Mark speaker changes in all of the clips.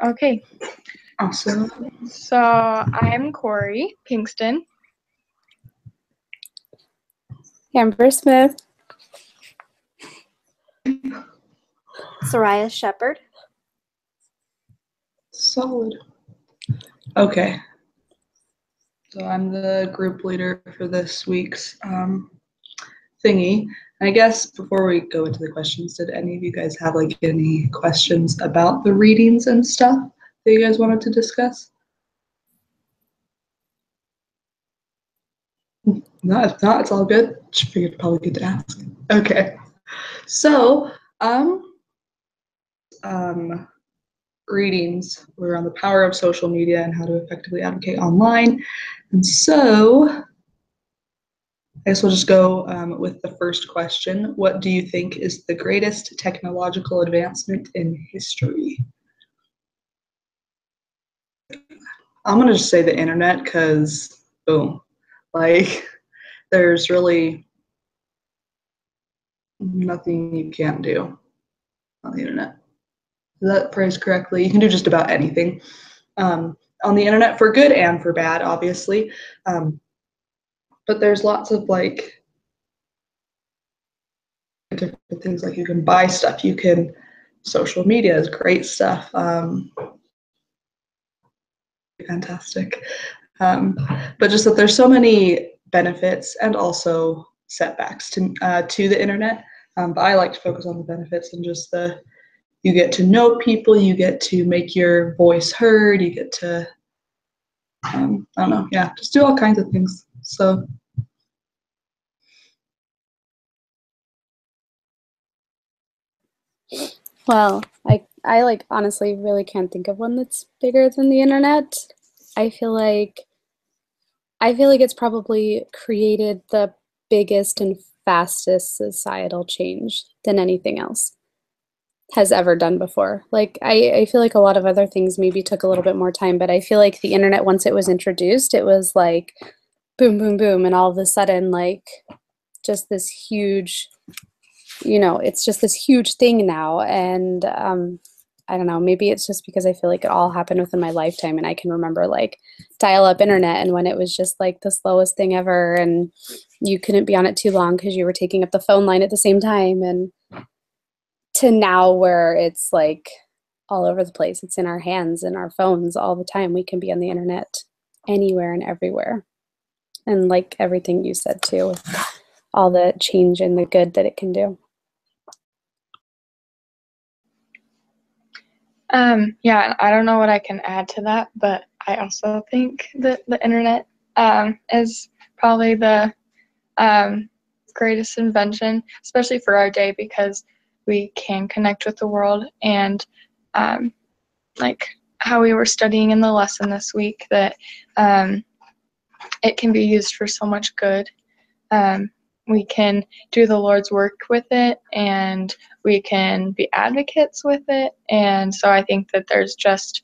Speaker 1: Okay,
Speaker 2: Awesome.
Speaker 1: so I'm Corey Pinkston.
Speaker 3: Amber Smith.
Speaker 4: Soraya Shepard.
Speaker 2: Solid. Okay. So I'm the group leader for this week's thingy. And I guess before we go into the questions, did any of you guys have like any questions about the readings and stuff that you guys wanted to discuss? No, if not, it's all good. Just figured probably good to ask. Okay. So, readings were on the power of social media and how to effectively advocate online. And so, I guess we'll just go with the first question. What do you think is the greatest technological advancement in history? I'm going to just say the internet because, boom, like there's really nothing you can't do on the internet. Is that phrased correctly? You can do just about anything on the internet, for good and for bad, obviously. But there's lots of like different things, like you can buy stuff, you can, social media is great stuff. Fantastic. But just that there's so many benefits and also setbacks to the internet. But I like to focus on the benefits and just you get to know people, you get to make your voice heard, you get to, I don't know, yeah, just do all kinds of things. So.
Speaker 3: Well, I like honestly really can't think of one that's bigger than the internet. I feel like it's probably created the biggest and fastest societal change than anything else has ever done before. Like I feel like a lot of other things maybe took a little bit more time, but I feel like the internet, once it was introduced, it was like boom, boom, boom, and all of a sudden like just this huge, it's just this huge thing now. And I don't know, maybe it's just because I feel like it all happened within my lifetime, and I can remember like dial-up internet and when it was just like the slowest thing ever and you couldn't be on it too long because you were taking up the phone line at the same time, and to now where it's like all over the place. It's in our hands and our phones all the time. We can be on the internet anywhere and everywhere. And like everything you said too, with all the change and the good that it can do.
Speaker 1: Yeah, I don't know what I can add to that, but I also think that the internet is probably the greatest invention, especially for our day, because we can connect with the world. And like how we were studying in the lesson this week, that it can be used for so much good. We can do the Lord's work with it, and we can be advocates with it. And so I think that there's just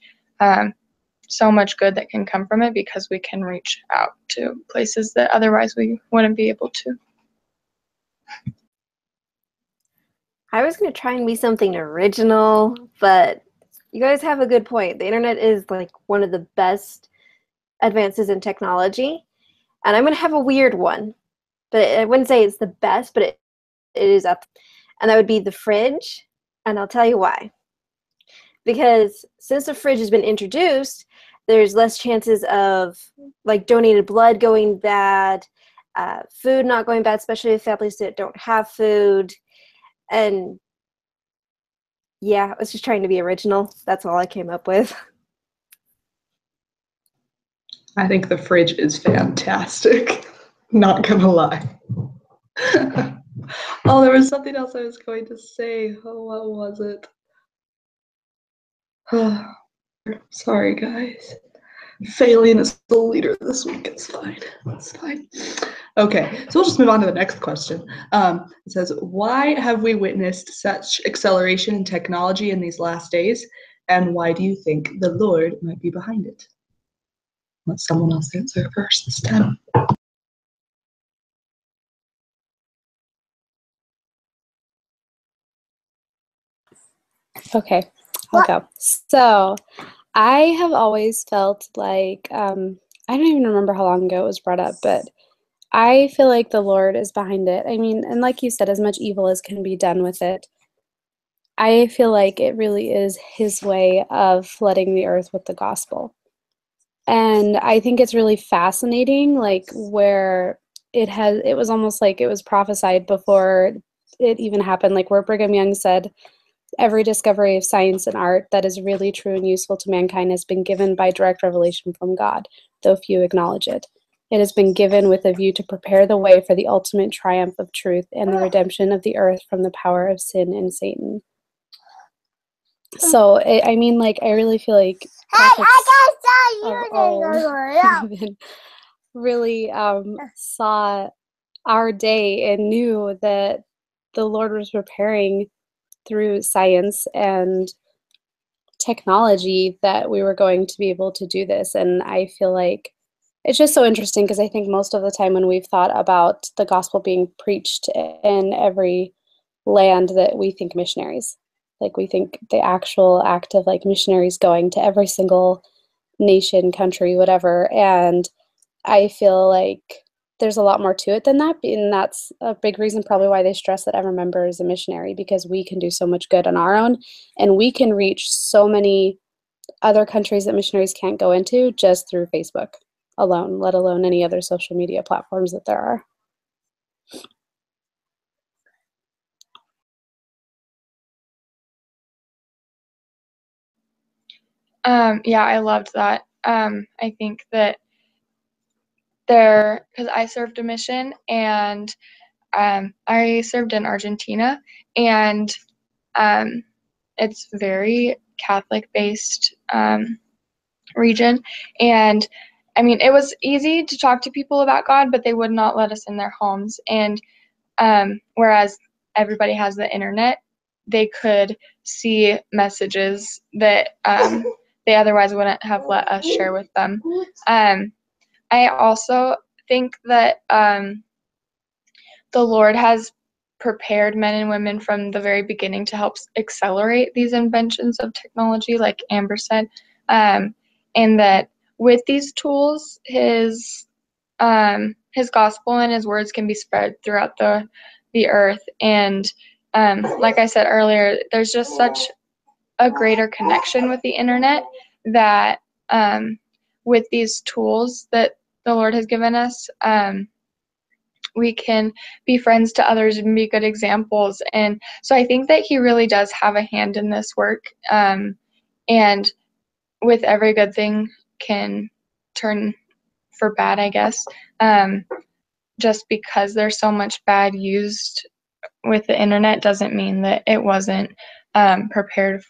Speaker 1: so much good that can come from it, because we can reach out to places that otherwise we wouldn't be able to.
Speaker 4: I was going to try and be something original, but you guys have a good point. The internet is like one of the best advances in technology. And I'm going to have a weird one, but I wouldn't say it's the best, but it is up. And that would be the fridge. And I'll tell you why. Because since the fridge has been introduced, there's less chances of like donated blood going bad, food not going bad, especially with families that don't have food. And yeah, I was just trying to be original. That's all I came up with.
Speaker 2: I think the fridge is fantastic. Not gonna lie. Oh, there was something else I was going to say. Oh, what was it? Sorry, guys. Failing as the leader this week. It's fine. It's fine. Okay, so we'll just move on to the next question. It says, why have we witnessed such acceleration in technology in these last days? And why do you think the Lord might be behind it? Let someone else answer first this time.
Speaker 3: Okay. I'll go. So I have always felt like, I don't even remember how long ago it was brought up, but I feel like the Lord is behind it. I mean, and like you said, as much evil as can be done with it, I feel like it really is his way of flooding the earth with the gospel. And I think it's really fascinating, like where it was almost like it was prophesied before it even happened, like where Brigham Young said, every discovery of science and art that is really true and useful to mankind has been given by direct revelation from God, though few acknowledge it. It has been given with a view to prepare the way for the ultimate triumph of truth and the redemption of the earth from the power of sin and Satan. So, I mean, like, I really feel like really saw our day and knew that the Lord was preparing through science and technology that we were going to be able to do this. And I feel like it's just so interesting because I think most of the time when we've thought about the gospel being preached in every land, that we think missionaries. Like we think the actual act of like missionaries going to every single nation, country, whatever. And I feel like there's a lot more to it than that. And that's a big reason probably why they stress that every member is a missionary, because we can do so much good on our own and we can reach so many other countries that missionaries can't go into just through Facebook alone, let alone any other social media platforms that there are.
Speaker 1: Yeah, I loved that. I think that because I served a mission, and I served in Argentina, and it's very Catholic-based region. And I mean, it was easy to talk to people about God, but they would not let us in their homes. And whereas everybody has the internet, they could see messages that they otherwise wouldn't have let us share with them. I also think that the Lord has prepared men and women from the very beginning to help accelerate these inventions of technology, like Amber said, and that with these tools, his gospel and his words can be spread throughout the earth. And like I said earlier, there's just such a greater connection with the internet that with these tools that the Lord has given us, we can be friends to others and be good examples. And so I think that he really does have a hand in this work. And with every good thing can turn for bad, I guess. Just because there's so much bad used with the internet doesn't mean that it wasn't prepared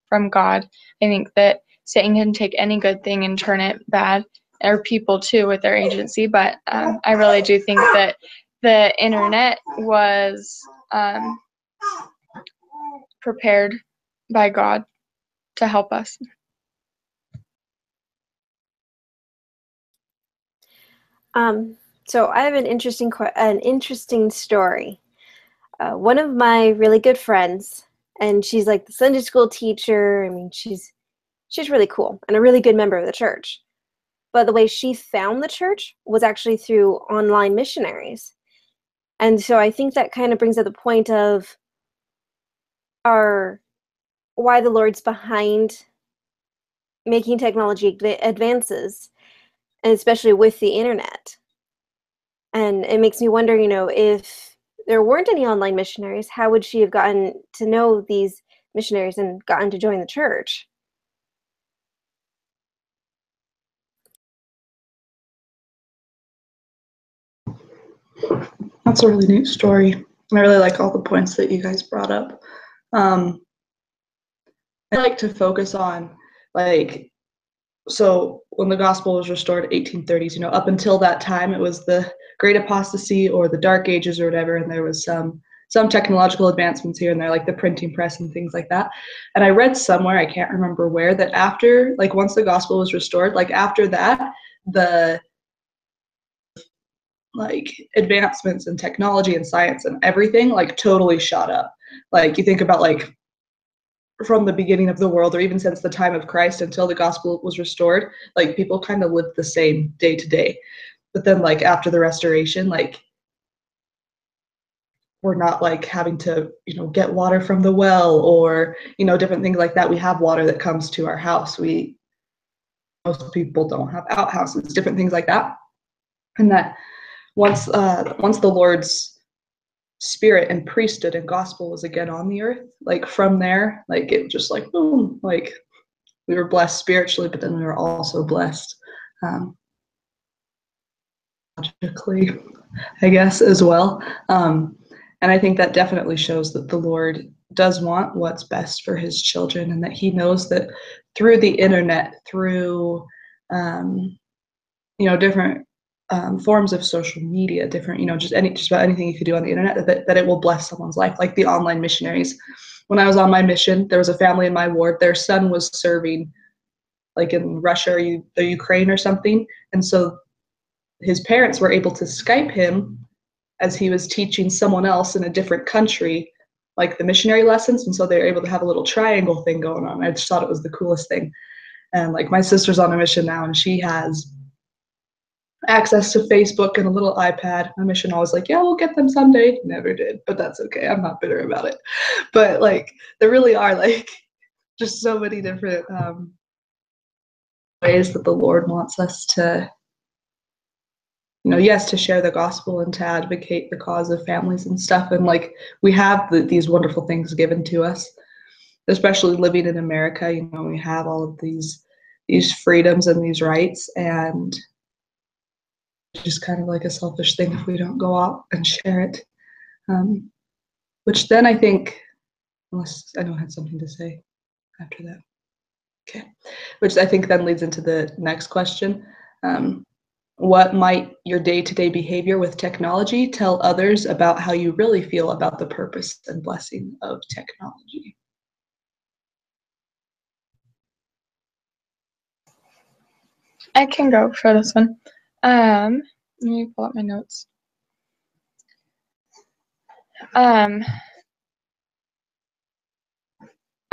Speaker 1: from God. I think that Satan can take any good thing and turn it bad, or people too with their agency, but I really do think that the internet was prepared by God to help us.
Speaker 4: So I have an interesting story. One of my really good friends, and she's like the Sunday school teacher. I mean, she's really cool and a really good member of the church. But the way she found the church was actually through online missionaries. And so I think that kind of brings up the point of why the Lord's behind making technology advances, and especially with the internet. And it makes me wonder, if there weren't any online missionaries, how would she have gotten to know these missionaries and gotten to join the church?
Speaker 2: That's a really neat story. I really like all the points that you guys brought up. I like to focus on, so when the gospel was restored 1830s, up until that time, it was the Great Apostasy or the Dark Ages or whatever, and there was some technological advancements here and there, like the printing press and things like that. And I read somewhere, I can't remember where, that after, once the gospel was restored, after that, the advancements in technology and science and everything totally shot up. You think about from the beginning of the world, or even since the time of Christ until the gospel was restored, like people kind of lived the same day to day. But then like after the restoration, like we're not like having to, get water from the well or, different things like that. We have water that comes to our house. Most people don't have outhouses, different things like that. And that once the Lord's spirit and priesthood and gospel was again on the earth, like from there, like it just like boom, like we were blessed spiritually, but then we were also blessed logically, I guess, as well. And I think that definitely shows that the Lord does want what's best for his children, and that he knows that through the internet, through different forms of social media, different, just about anything you could do on the internet, that it will bless someone's life. Like the online missionaries. When I was on my mission, there was a family in my ward. Their son was serving like in Russia or the Ukraine or something. And so his parents were able to Skype him as he was teaching someone else in a different country, like the missionary lessons. And so they were able to have a little triangle thing going on. I just thought it was the coolest thing. And like my sister's on a mission now, and she has access to Facebook and a little iPad. My mission always like, yeah, we'll get them someday. Never did, but that's okay. I'm not bitter about it. But like, there really are like just so many different ways that the Lord wants us to, yes, to share the gospel and to advocate the cause of families and stuff. And like, we have these wonderful things given to us, especially living in America. We have all of these freedoms and these rights, and just kind of like a selfish thing if we don't go out and share it. Which then I think, unless I know I had something to say after that. Okay. Which I think then leads into the next question. What might your day-to-day behavior with technology tell others about how you really feel about the purpose and blessing of technology?
Speaker 1: I can go for this one. Let me pull up my notes.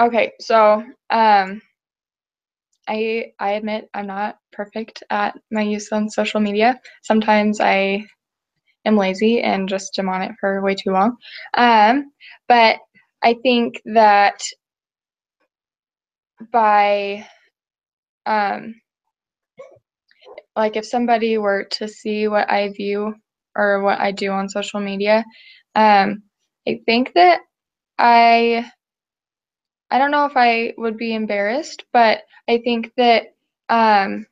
Speaker 1: Okay, so I admit I'm not perfect at my use on social media. Sometimes I am lazy and just am on it for way too long. But I think that by like if somebody were to see what I view or what I do on social media, I think that I don't know if I would be embarrassed, but I think that I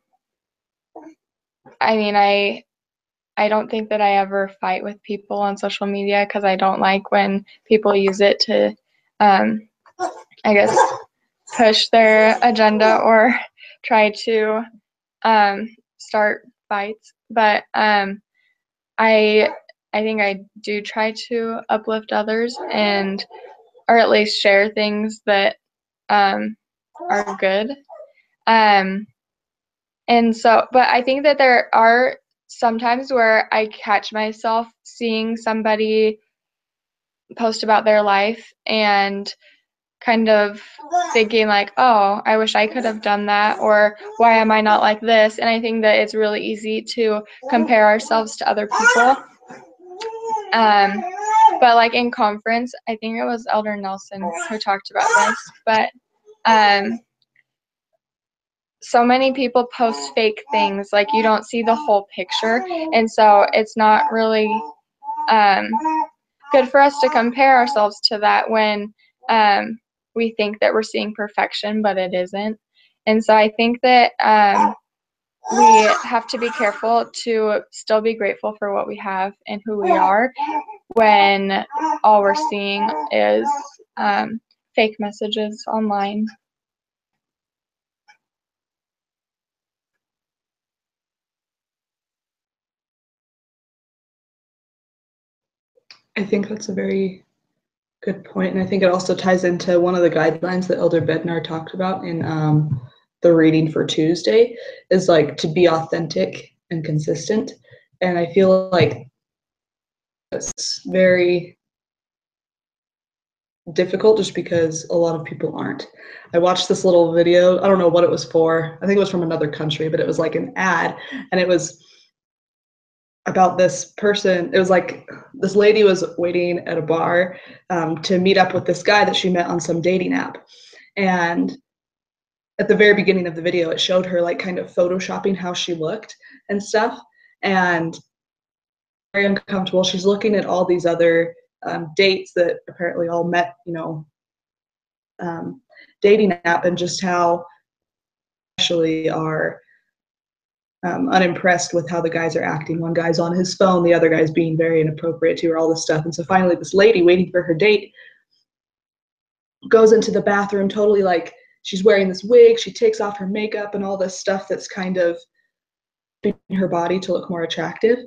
Speaker 1: don't think that I ever fight with people on social media, because I don't like when people use it to I guess push their agenda or try to start fights. But I think I do try to uplift others, and or at least share things that are good. And so, but I think that there are sometimes where I catch myself seeing somebody post about their life and kind of thinking like, oh, I wish I could have done that, or why am I not like this? And I think that it's really easy to compare ourselves to other people. But like in conference, I think it was Elder Nelson who talked about this, but so many people post fake things, like you don't see the whole picture, and so it's not really good for us to compare ourselves to that when we think that we're seeing perfection, but it isn't. And so I think that we have to be careful to still be grateful for what we have and who we are, when all we're seeing is fake messages online.
Speaker 2: I think that's a very good point, and I think it also ties into one of the guidelines that Elder Bednar talked about in the reading for Tuesday, is like to be authentic and consistent. And I feel like it's very difficult just because a lot of people aren't. I watched this little video. I don't know what it was for. I think it was from another country, but it was like an ad, and it was about this person. It was like this lady was waiting at a bar to meet up with this guy that she met on some dating app. And at the very beginning of the video, it showed her like kind of photoshopping how she looked and stuff. And very uncomfortable. She's looking at all these other dates that apparently all met, dating app, and just how actually are unimpressed with how the guys are acting. One guy's on his phone, the other guy's being very inappropriate to her, all this stuff. And so finally this lady waiting for her date goes into the bathroom totally like she's wearing this wig, she takes off her makeup and all this stuff that's kind of her body to look more attractive.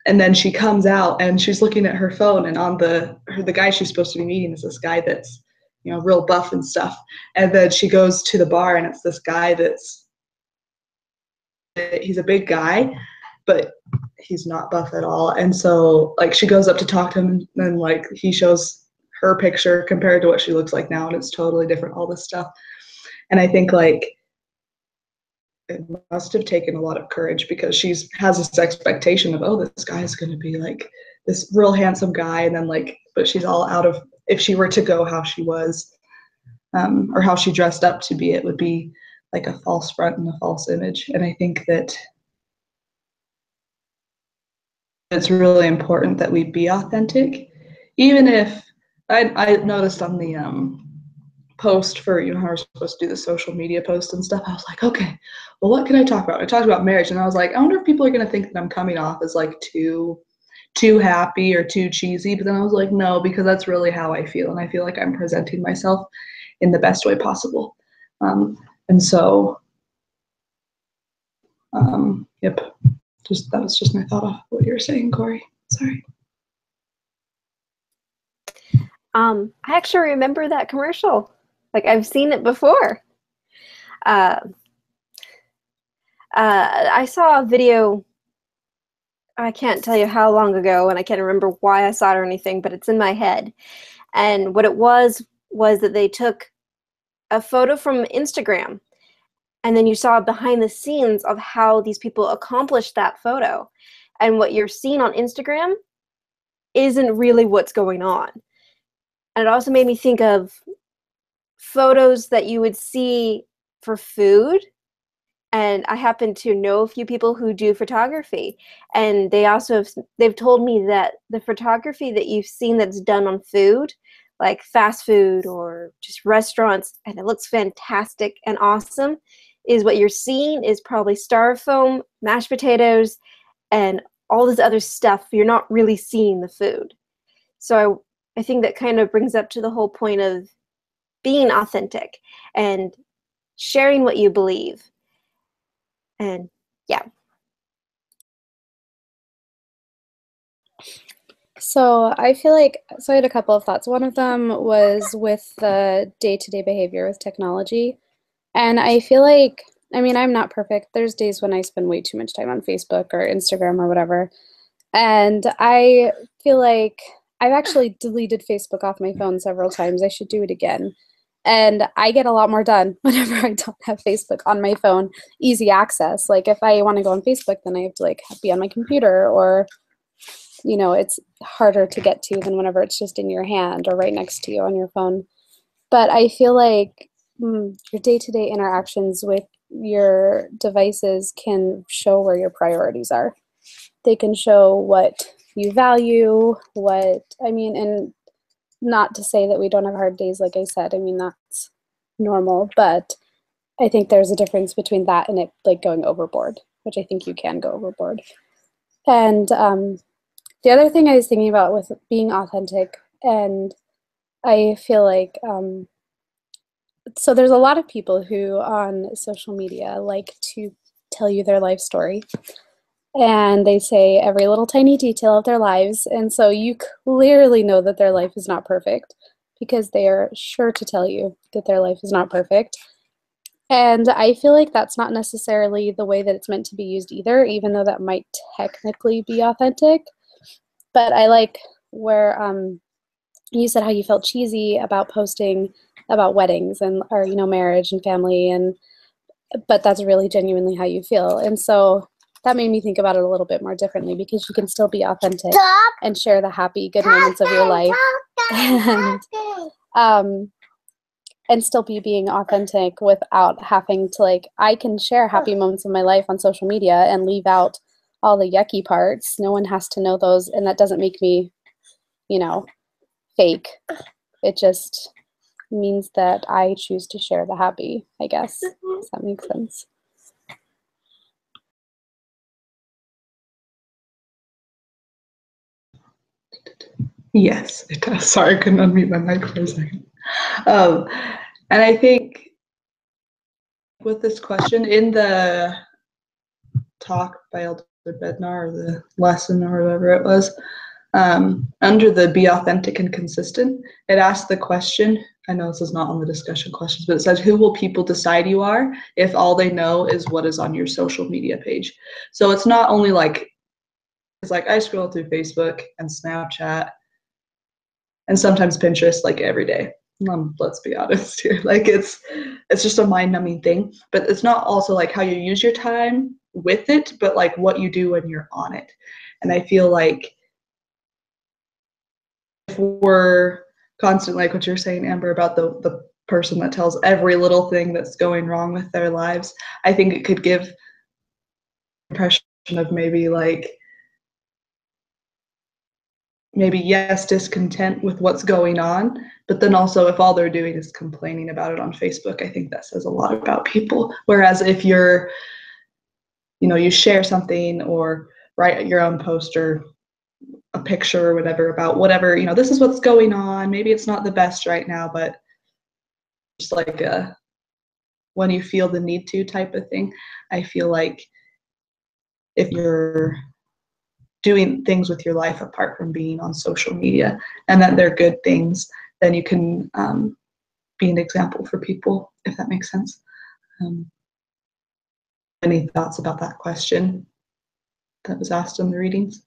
Speaker 2: And then she comes out and she's looking at her phone, and on the guy she's supposed to be meeting is this guy that's, real buff and stuff. And then she goes to the bar and it's this guy he's a big guy, but he's not buff at all. And so like she goes up to talk to him, and then like he shows her picture compared to what she looks like now, and it's totally different, all this stuff. And I think like it must have taken a lot of courage, because she has this expectation of, oh, this guy is going to be like this real handsome guy, and then like, but she's all out of, if she were to go how she was, or how she dressed up to be, it would be like a false front and a false image. And I think that it's really important that we be authentic, even if I noticed on the post for, how we're supposed to do the social media post and stuff, I was like, okay, well, what can I talk about? I talked about marriage, and I was like, I wonder if people are going to think that I'm coming off as like too happy or too cheesy. But then I was like, no, because that's really how I feel, and I feel like I'm presenting myself in the best way possible. And so, yep, that was just my thought off what you were saying, Corey. Sorry.
Speaker 4: I actually remember that commercial. Like, I've seen it before. I saw a video, I can't tell you how long ago, and I can't remember why I saw it or anything, but it's in my head. And what it was that they took a photo from Instagram, and then you saw behind the scenes of how these people accomplished that photo. And what you're seeing on Instagram isn't really what's going on. And it also made me think of photos that you would see for food. And I happen to know a few people who do photography, and they've told me that the photography that you've seen that's done on food, like fast food or just restaurants, and it looks fantastic and awesome, is what you're seeing is probably styrofoam, mashed potatoes, and all this other stuff. You're not really seeing the food. So I think that kind of brings up to the whole point of being authentic and sharing what you believe. And yeah.
Speaker 3: So I feel like, I had a couple of thoughts. One of them was with the day-to-day behavior with technology. And I feel like, I'm not perfect. There's days when I spend way too much time on Facebook or Instagram or whatever. And I feel like I've actually deleted Facebook off my phone several times. I should do it again. And I get a lot more done whenever I don't have Facebook on my phone, easy access. Like if I want to go on Facebook, then I have to be on my computer, or, it's harder to get to than whenever it's just in your hand or right next to you on your phone. But I feel like your day-to-day interactions with your devices can show where your priorities are. They can show what you value, and not to say that we don't have hard days, like I said. That's normal, but I think there's a difference between that and it going overboard, which I think you can go overboard. And the other thing I was thinking about with being authentic, and I feel like, so there's a lot of people who on social media like to tell you their life story. And they say every little tiny detail of their lives. And so you clearly know that their life is not perfect, because they are sure to tell you that their life is not perfect. And I feel like that's not necessarily the way that it's meant to be used either, even though that might technically be authentic. But I like where you said how you felt cheesy about posting about weddings and, or, you know, marriage and family, and but that's really genuinely how you feel. And so that made me think about it a little bit more differently, because you can still be authentic and share the happy, good moments of your life, and still be being authentic without having to, like, I can share happy moments of my life on social media and leave out all the yucky parts. No one has to know those, and that doesn't make me, you know, fake. It just means that I choose to share the happy, I guess. Does that make sense?
Speaker 2: Yes, it does. Sorry, I couldn't unmute my mic for a second. And I think with this question, in the talk by Elder Bednar, or the lesson, or whatever it was, under the be authentic and consistent, it asked the question, I know this is not on the discussion questions, but it says, who will people decide you are if all they know is what is on your social media page? So it's not only like, it's like I scroll through Facebook and Snapchat and sometimes Pinterest like every day. Let's be honest here. Like it's just a mind-numbing thing, but it's not also like how you use your time with it, but like what you do when you're on it. And I feel like if we're constantly, like what you're saying, Amber, about the person that tells every little thing that's going wrong with their lives, I think it could give an impression of maybe yes, discontent with what's going on, but then also if all they're doing is complaining about it on Facebook, I think that says a lot about people. Whereas if you're, you know, you share something or write your own post or a picture or whatever about whatever, you know, this is what's going on. Maybe it's not the best right now, but just like a when you feel the need to type of thing. I feel like if you're doing things with your life apart from being on social media and that they're good things, then you can be an example for people, if that makes sense. Any thoughts about that question that was asked in the readings?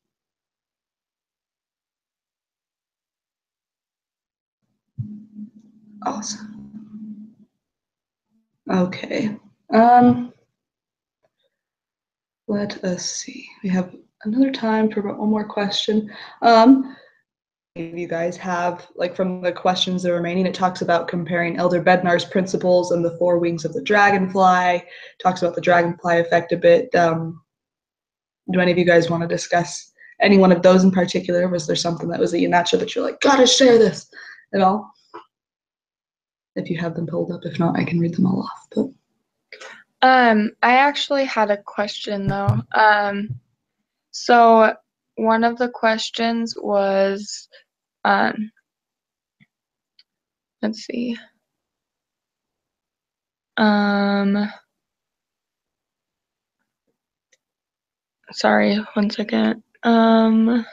Speaker 2: Awesome. Okay. Let us see. We have another time for about one more question. If you guys have, like from the questions that are remaining, it talks about comparing Elder Bednar's principles and the 4 wings of the dragonfly, talks about the dragonfly effect a bit. Do any of you guys want to discuss any one of those in particular? Was there something that was a Yanacha that you're like, gotta share this at all? If you have them pulled up, if not, I can read them all off. But
Speaker 1: I actually had a question though. So one of the questions was, let's see. Sorry, one second. Oh,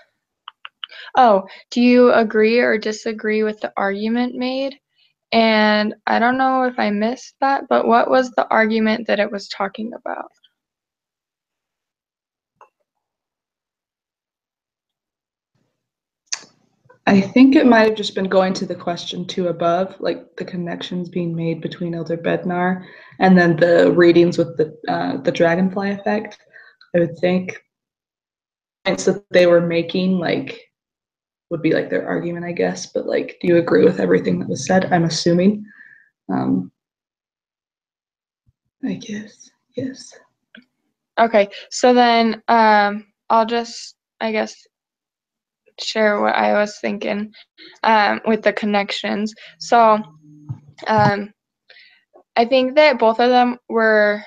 Speaker 1: do you agree or disagree with the argument made? And I don't know if I missed that, but what was the argument that it was talking about?
Speaker 2: I think it might have just been going to the question 2 above, like the connections being made between Elder Bednar and then the readings with the dragonfly effect. I would think points that they were making like would be like their argument, I guess. But like, do you agree with everything that was said? I'm assuming. I guess yes.
Speaker 1: Okay, so then I'll just, I guess, share what I was thinking with the connections. So I think that both of them were,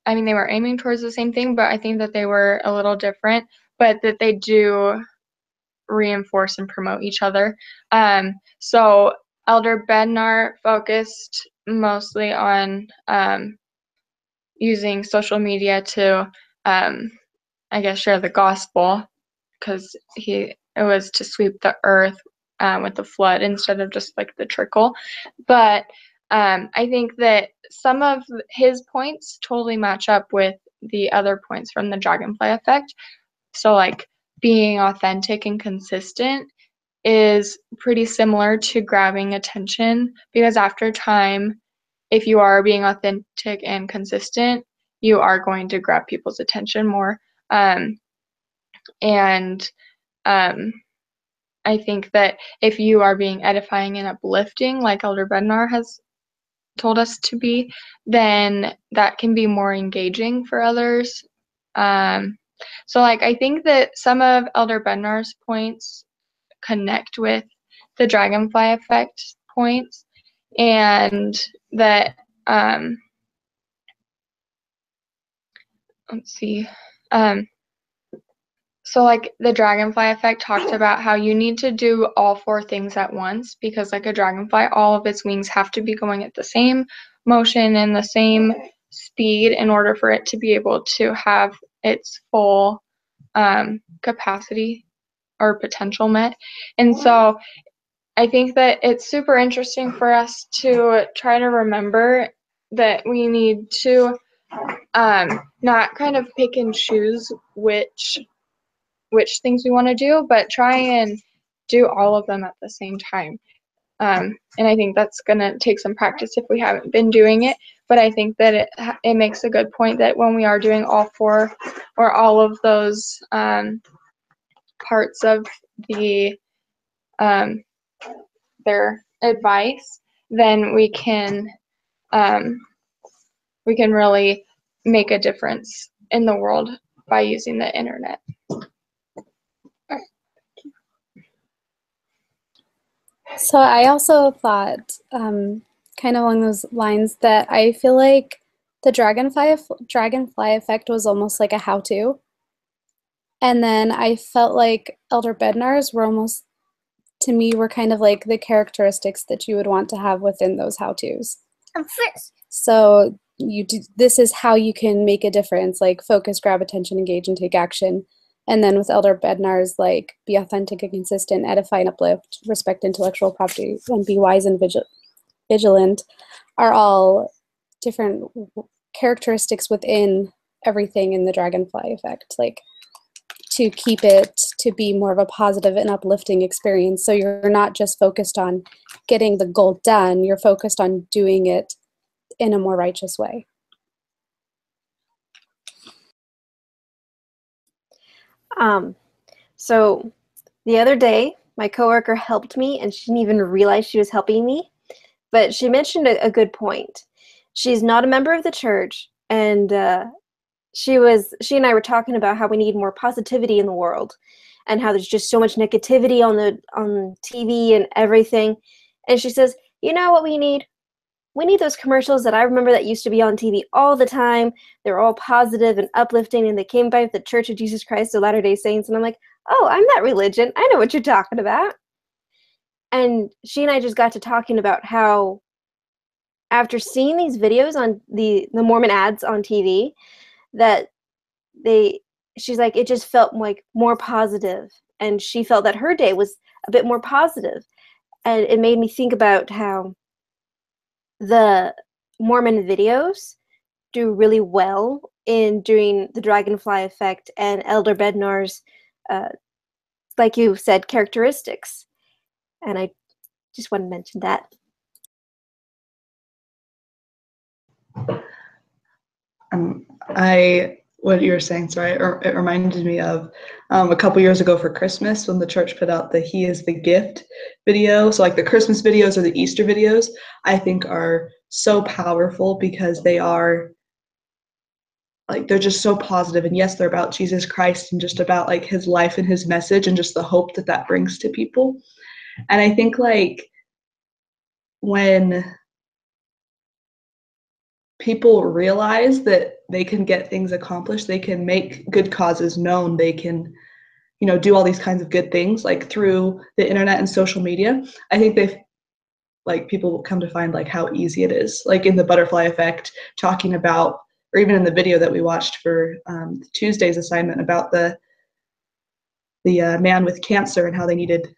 Speaker 1: I mean, they were aiming towards the same thing, but I think that they were a little different, but that they do reinforce and promote each other. So Elder Bednar focused mostly on using social media to, I guess, share the gospel, because it was to sweep the earth with the flood instead of just like the trickle. But I think that some of his points totally match up with the other points from the dragonfly effect. So like being authentic and consistent is pretty similar to grabbing attention, because after time, if you are being authentic and consistent, you are going to grab people's attention more. And I think that if you are being edifying and uplifting, like Elder Bednar has told us to be, then that can be more engaging for others. So like I think that some of Elder Bednar's points connect with the dragonfly effect points, and that let's see. So like the dragonfly effect talked about how you need to do all 4 things at once, because like a dragonfly, all of its wings have to be going at the same motion and the same speed in order for it to be able to have its full capacity or potential met. And so I think that it's super interesting for us to try to remember that we need to not kind of pick and choose which things we want to do, but try and do all of them at the same time. And I think that's going to take some practice if we haven't been doing it. But I think that it makes a good point that when we are doing all 4 or all of those parts of their advice, then we can really make a difference in the world by using the internet.
Speaker 3: So I also thought, kind of along those lines, that I feel like the dragonfly effect was almost like a how-to. And then I felt like Elder Bednar's were almost, to me, were kind of like the characteristics that you would want to have within those how-tos. So this is how you can make a difference, like focus, grab attention, engage, and take action. And then with Elder Bednar's, like, be authentic and consistent, edify and uplift, respect intellectual property, and be wise and vigilant, are all different characteristics within everything in the dragonfly effect, like to keep it to be more of a positive and uplifting experience. So you're not just focused on getting the goal done, you're focused on doing it in a more righteous way.
Speaker 4: So the other day, my coworker helped me, and she didn't even realize she was helping me. But she mentioned a good point. She's not a member of the church, and she and I were talking about how we need more positivity in the world, and how there's just so much negativity on TV and everything. And she says, you know what we need? We need those commercials that I remember that used to be on TV all the time. They were all positive and uplifting, and they came by the Church of Jesus Christ of Latter-day Saints. And I'm like, oh, I'm that religion. I know what you're talking about. And she and I just got to talking about how after seeing these videos on the Mormon ads on TV, that she's like, it just felt like more positive. And she felt that her day was a bit more positive. And it made me think about how the Mormon videos do really well in doing the dragonfly effect and Elder Bednar's, like you said, characteristics. And I just want to mention that.
Speaker 2: What you were saying, sorry, it reminded me of a couple years ago for Christmas when the church put out the He is the Gift video. So like the Christmas videos or the Easter videos, I think are so powerful because they are like, they're just so positive. And yes, they're about Jesus Christ and just about like his life and his message and just the hope that that brings to people. And I think like when people realize that they can get things accomplished, they can make good causes known, they can, do all these kinds of good things like through the internet and social media. I think people will come to find like how easy it is, like in the butterfly effect, talking about, or even in the video that we watched for Tuesday's assignment about the man with cancer and how they needed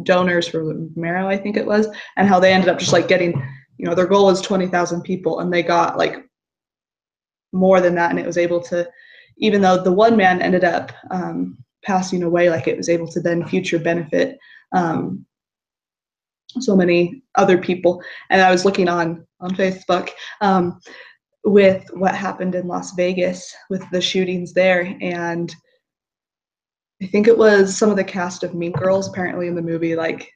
Speaker 2: donors for marrow, I think it was, and how they ended up just like getting, their goal was 20,000 people and they got like more than that. And it was able to, even though the one man ended up passing away, like it was able to then future benefit so many other people. And I was looking on Facebook with what happened in Las Vegas with the shootings there, and I think it was some of the cast of Mean Girls. Apparently in the movie, like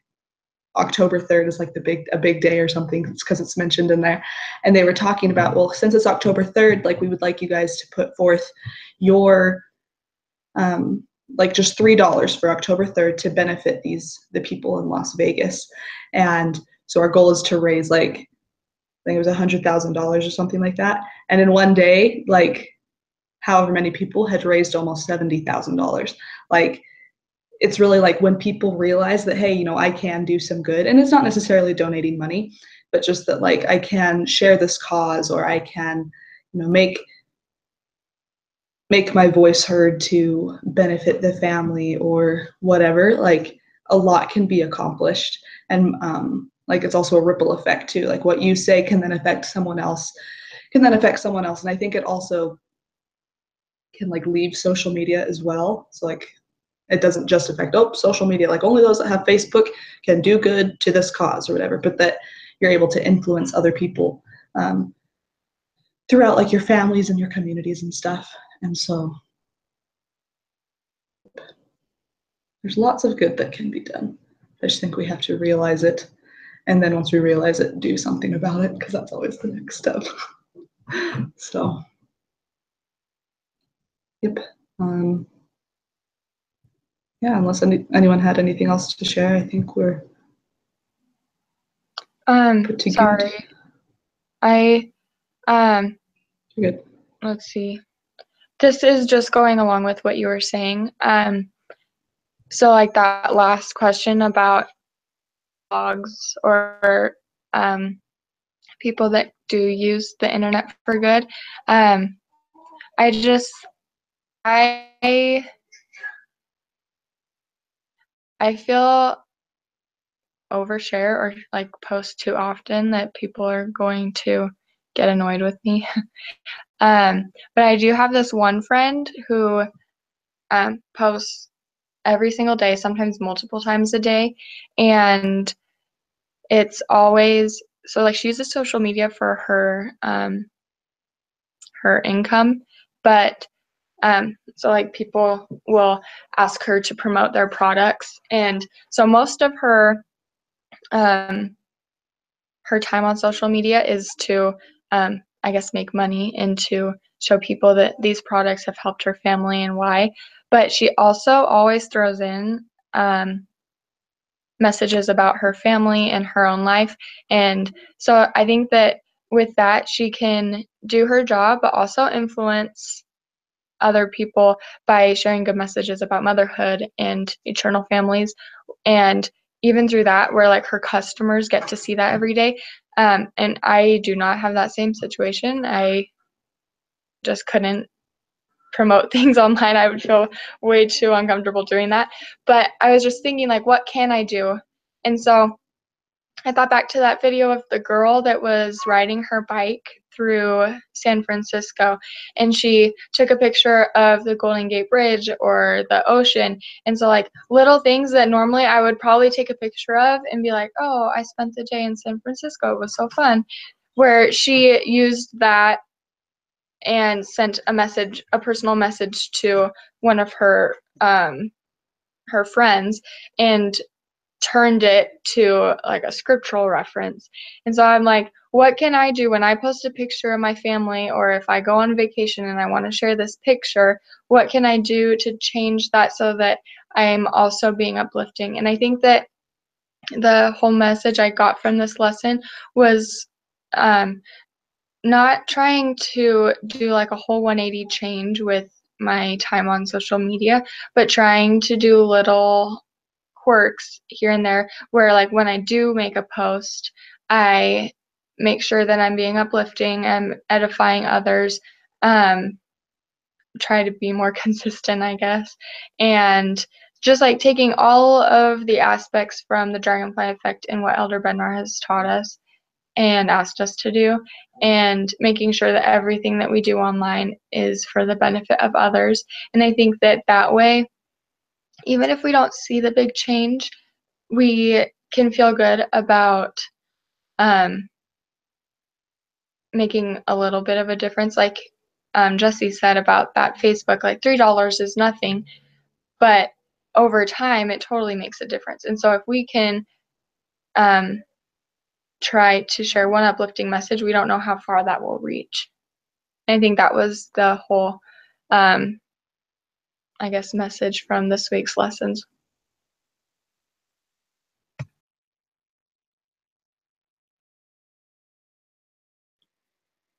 Speaker 2: October 3rd is like a big day or something. It's because it's mentioned in there. And they were talking about, well, since it's October 3rd, like we would like you guys to put forth your like just $3 for October 3rd to benefit the people in Las Vegas. And so our goal is to raise like, I think it was $100,000 or something like that. And in one day, like however many people had raised almost $70,000. Like, it's really like when people realize that, hey, you know, I can do some good, and it's not necessarily donating money, but just that like I can share this cause, or I can, you know, make my voice heard to benefit the family or whatever. Like a lot can be accomplished, and like it's also a ripple effect too. Like what you say can then affect someone else, and I think it also can like leave social media as well. So like it doesn't just affect social media, like only those that have Facebook can do good to this cause or whatever, but that you're able to influence other people throughout like your families and your communities and stuff. And so there's lots of good that can be done. I just think we have to realize it, and then once we realize it, do something about it, because that's always the next step. So yep. Yeah, unless anyone had anything else to share, I think we're pretty
Speaker 1: sorry.
Speaker 2: good.
Speaker 1: I
Speaker 2: You're good.
Speaker 1: let's see. This is just going along with what you were saying. So like that last question about blogs or people that do use the internet for good. I feel overshare or like post too often that people are going to get annoyed with me. But I do have this one friend who posts every single day, sometimes multiple times a day, and it's always so like she uses social media for her income, but so like people will ask her to promote their products, and so most of her time on social media is to I guess make money and to show people that these products have helped her family and why. But she also always throws in messages about her family and her own life. And so I think that with that, she can do her job, but also influence other people by sharing good messages about motherhood and eternal families. And even through that, where like her customers get to see that every day. And I do not have that same situation. I just couldn't promote things online. I would feel way too uncomfortable doing that. But I was just thinking, like, what can I do? And so I thought back to that video of the girl that was riding her bike through San Francisco, and she took a picture of the Golden Gate Bridge or the ocean. And so like little things that normally I would probably take a picture of and be like, oh, I spent the day in San Francisco, it was so fun, where she used that and sent a personal message to one of her friends, and turned it to like a scriptural reference. And so I'm like, what can I do when I post a picture of my family, or if I go on vacation and I want to share this picture, what can I do to change that so that I'm also being uplifting? And I think that the whole message I got from this lesson was not trying to do like a whole 180 change with my time on social media, but trying to do little quirks here and there where like when I do make a post, I make sure that I'm being uplifting and edifying others, try to be more consistent, I guess, and just like taking all of the aspects from the Dragonfly Effect and what Elder Bednar has taught us and asked us to do, and making sure that everything that we do online is for the benefit of others. And I think that way even if we don't see the big change, we can feel good about making a little bit of a difference. Like Jesse said about that Facebook, like $3 is nothing, but over time it totally makes a difference. And so if we can try to share one uplifting message, we don't know how far that will reach. And I think that was the whole I guess message from this week's lessons.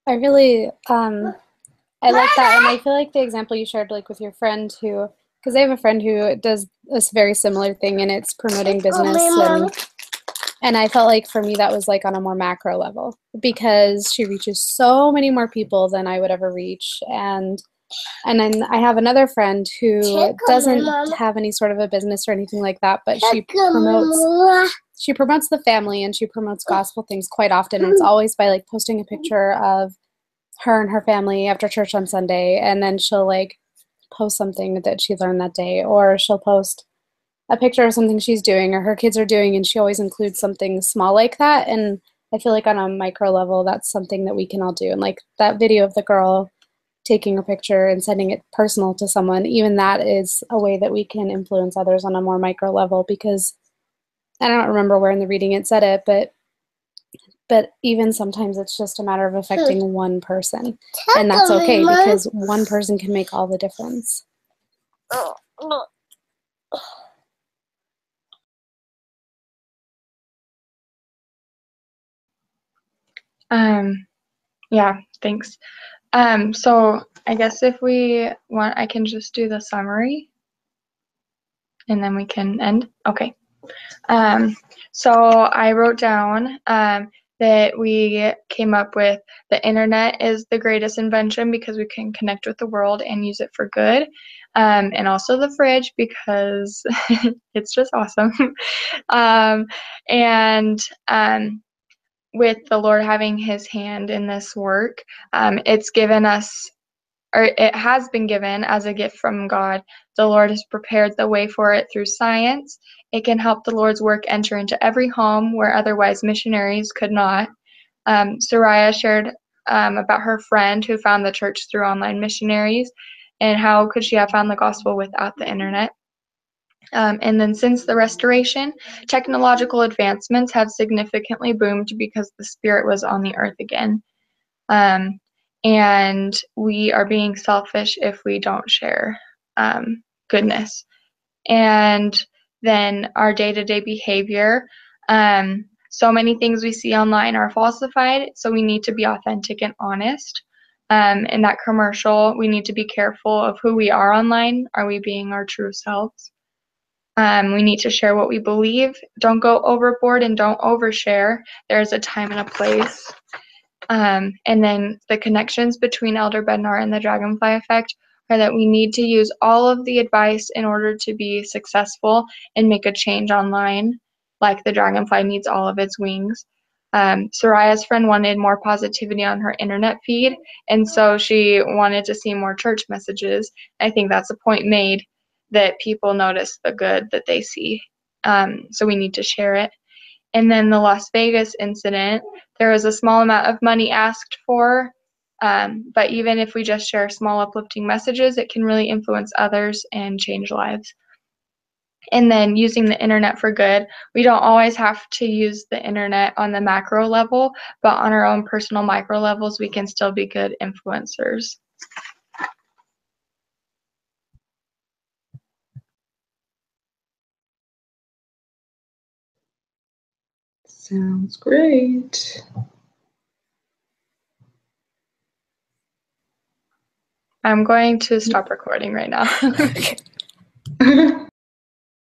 Speaker 3: I really I like that, and I feel like the example you shared, like with your friend who, because I have a friend who does this very similar thing, and it's promoting business, and I felt like for me that was like on a more macro level because she reaches so many more people than I would ever reach, and then I have another friend who doesn't have any sort of a business or anything like that, but she promotes the family and she promotes gospel things quite often, and it's always by like posting a picture of her and her family after church on Sunday, and then she'll like post something that she learned that day, or she'll post a picture of something she's doing or her kids are doing, and she always includes something small like that. And I feel like on a micro level that's something that we can all do. And like that video of the girl taking a picture and sending it personal to someone, even that is a way that we can influence others on a more micro level, because I don't remember where in the reading it said it, but even sometimes it's just a matter of affecting one person, and that's okay because one person can make all the difference.
Speaker 1: Yeah, thanks. So I guess if we want, I can just do the summary and then we can end. Okay. So I wrote down that we came up with the internet is the greatest invention because we can connect with the world and use it for good. And also the fridge because it's just awesome. And with the Lord having his hand in this work, it's given us, or it has been given as a gift from God. The Lord has prepared the way for it through science. It can help the Lord's work enter into every home where otherwise missionaries could not. Soraya shared about her friend who found the church through online missionaries, and how could she have found the gospel without the internet. And then since the restoration, technological advancements have significantly boomed because the Spirit was on the earth again. And we are being selfish if we don't share goodness. And then our day-to-day behavior. So many things we see online are falsified, so we need to be authentic and honest. In that commercial, we need to be careful of who we are online. Are we being our true selves? We need to share what we believe. Don't go overboard and don't overshare. There's a time and a place. And then the connections between Elder Bednar and the Dragonfly Effect are that we need to use all of the advice in order to be successful and make a change online, like the dragonfly needs all of its wings. Soraya's friend wanted more positivity on her internet feed, and so she wanted to see more church messages. I think that's a point made, that people notice the good that they see. So we need to share it. And then the Las Vegas incident, there was a small amount of money asked for, but even if we just share small uplifting messages, it can really influence others and change lives. And then using the internet for good, we don't always have to use the internet on the macro level, but on our own personal micro levels, we can still be good influencers.
Speaker 2: Sounds great.
Speaker 1: I'm going to stop recording right now.